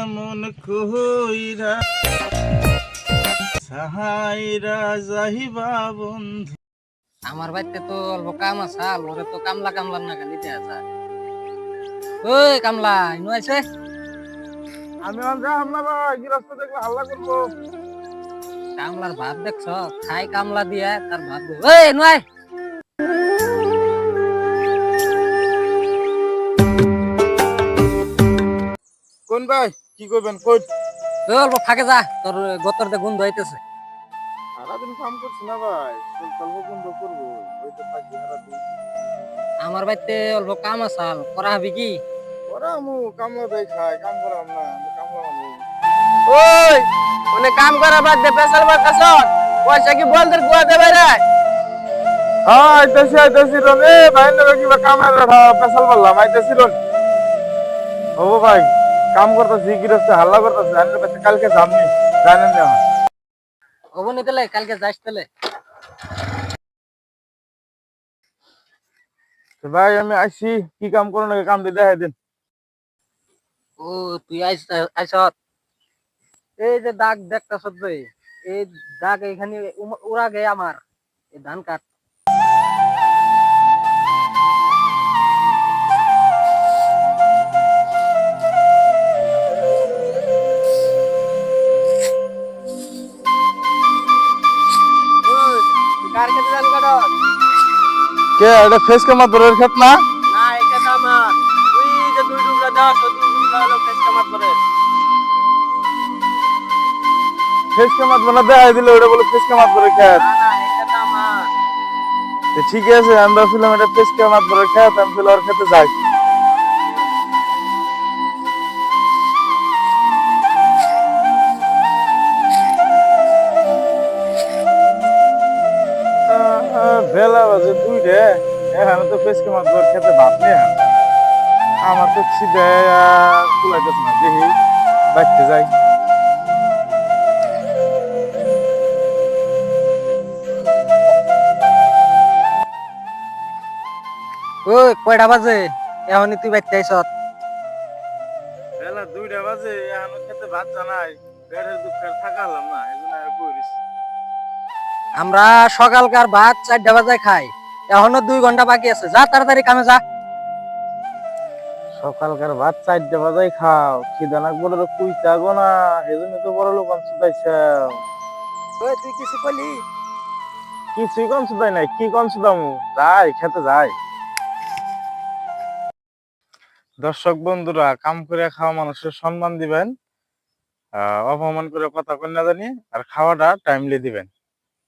এমন কইরা সাহাইরা যাইবা বন্ধু। আমার বাড়িতে তো অল্প কাম আছে, ওরে তো কামলা কামলার না খালি দেয়া যায়। ওই কামলা ইনু আইছে? আমি যাম না ভাই, গৃহস্থ দেখলে হাল্লা করবো। কামলার ভাত দেখছ? খাই কামলা দিয়া তার ভাত দেব। ওই ইনু আয়। কোন ভাই কি করবেন কই? ওই অল্প ফাঁকে যা, তোর গতরতে গন্ধ হইতেছে। সারাদিন কাম করছি না ভাই, অল্প বন্ধ করবো, ওই তো থাকি সারাদিন। আমার বাড়িতে অল্প কাম আছে, করা হবে কি? ওরা আমু কামলা দেয় খায়, কাম করাম না, আমি কামলা মানুষ। ওই ওনে কাম করা বাদ দে, পেশাল বাদ কাসর পয়সা কি বলদের গুয়া দেবে রে? হ্যাঁ আইতেছি রন। এ ভাই না কিবা কামের পেশাল বললাম, আইতেছি রন। ও ভাই কাম করতেছি, গৃহস্থ হাল্লা করতেছে, আমি কাছে কালকে যামনি, জানেন না। ওবনি তেলে কালকে যাইস তেলে। তো ভাই আমি আইছি, কি কাম করো নাকি কাম দিয়ে দেখাই দিন। ও তুই আইস। এই যে দাগ দেখতাছ যে, এই দাগ এখানে উড়া গে আমার এই ধান কাট। ওই তুই কার খেতে ধান কাটস? কে এটা ফেস কামাত ধরে খেত না? না এই খেত আমার। তুই যে দুই টুকরা দাস, ও দুই টুকরা হলো ফেস কামাত করে। ফেস কামাত মানে দেখাই দিলে ওটা বলে ফেস কামাত ধরে খেত। না না এই খেত আমার। ঠিক আছে, আমি ভাবছিলাম এটা ফেস কামাত ধরে খেত, আমি ফেলে ওর খেতে যাই। বেলা বাজে 2টা, এখানে তো ফেস কামাত ধরে খেতে ভাত নেই। আমার তো খিদে কুলাইতেছে না, দেখি বাইতে যাই। ওই কয়টা বাজে? এখনই তুই বাইতে আইস? বেলা 2টা বাজে, এখনো খেতে ভাত জানাই, পেটের দুঃখের থাকালাম না, এই জন্য বলিস। আমরা সকালকার ভাত 4টা বাজায় খাই, এখনো 2 ঘন্টা বাকি আছে, যা তাড়াতাড়ি কামে যা। সকালকার ভাত 4টা বাজাই খাও, খিদা নাক বড় কুইতে আগো না, এই জন্য তো বড় লোক শুধাইছে। ওই তুই কিছু কইলি? কিছুই কম শুধাই নাই, কি কম শুধামু, যাই খেতে যাই। দর্শক বন্ধুরা, কাম করে খাওয়া মানুষের সম্মান দিবেন, অপমান করে কথা কই না জানি, আর খাওয়াটা টাইমলি দিবেন।